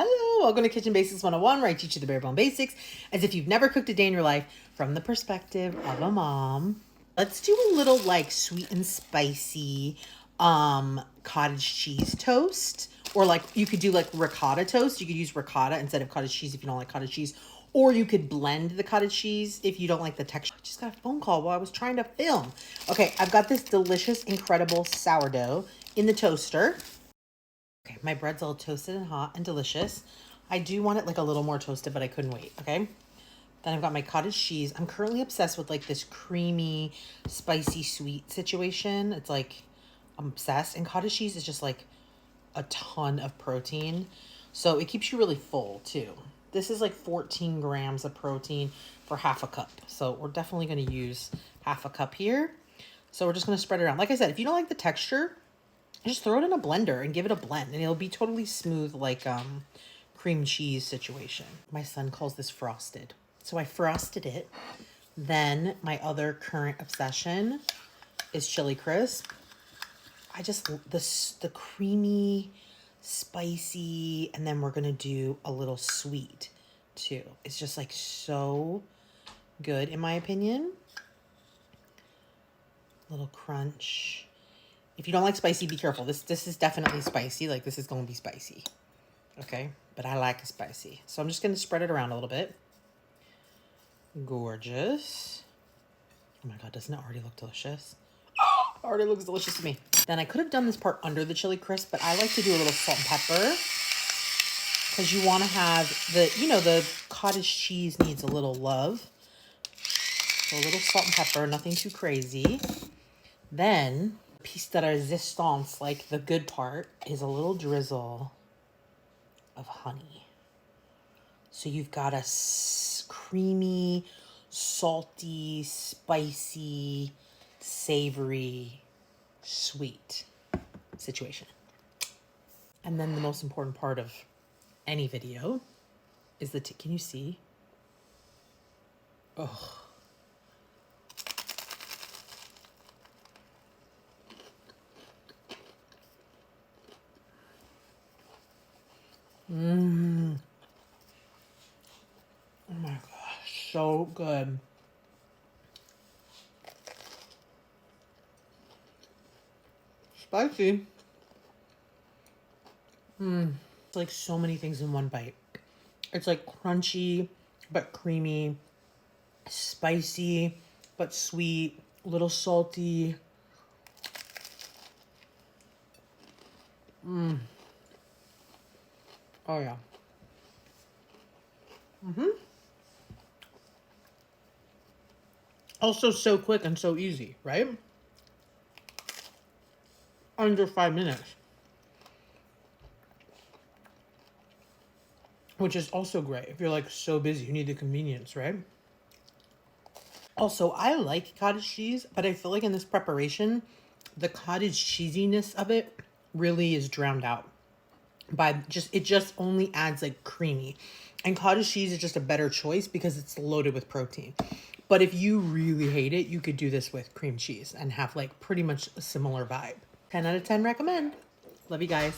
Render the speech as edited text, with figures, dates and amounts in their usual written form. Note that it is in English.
Hello, welcome to Kitchen Basics 101, where I teach you the bare bone basics as if you've never cooked a day in your life from the perspective of a mom. Let's do a little like sweet and spicy cottage cheese toast, or like you could do like ricotta toast. You could use ricotta instead of cottage cheese if you don't like cottage cheese, or you could blend the cottage cheese if you don't like the texture. I just got a phone call while I was trying to film. Okay, I've got this delicious, incredible sourdough in the toaster. Okay, my bread's all toasted and hot and delicious. I do want it like a little more toasted, but I couldn't wait, okay? Then I've got my cottage cheese. I'm currently obsessed with like this creamy, spicy, sweet situation. It's like, I'm obsessed. And cottage cheese is just like a ton of protein. So it keeps you really full too. This is like 14 grams of protein for half a cup. So we're definitely gonna use half a cup here. So we're just gonna spread it around. Like I said, if you don't like the texture, just throw it in a blender and give it a blend, and it'll be totally smooth, like cream cheese situation. My son calls this frosted. So I frosted it. Then my other current obsession is chili crisp. I just, the creamy, spicy, and then we're gonna do a little sweet too. It's just like so good in my opinion. Little crunch. If you don't like spicy, be careful. This is definitely spicy. Like, this is going to be spicy. Okay? But I like it spicy. So I'm just going to spread it around a little bit. Gorgeous. Oh my God, doesn't it already look delicious? Oh, it already looks delicious to me. Then I could have done this part under the chili crisp, but I like to do a little salt and pepper. Because you want to have the, you know, the cottage cheese needs a little love. So a little salt and pepper, nothing too crazy. Then piece de resistance, like the good part, is a little drizzle of honey. So you've got a creamy, salty, spicy, savory, sweet situation. And then the most important part of any video is the can you see? Oh. Oh my gosh, so good. Spicy. It's like so many things in one bite. It's like crunchy, but creamy, spicy, but sweet, a little salty. Oh yeah. Also so quick and so easy, right? Under 5 minutes. Which is also great if you're like so busy, you need the convenience, right? Also, I like cottage cheese, but I feel like in this preparation, the cottage cheesiness of it really is drowned out by it just only adds like creamy. And cottage cheese is just a better choice because it's loaded with protein. But if you really hate it, you could do this with cream cheese and have like pretty much a similar vibe. 10 out of 10 recommend. Love you guys.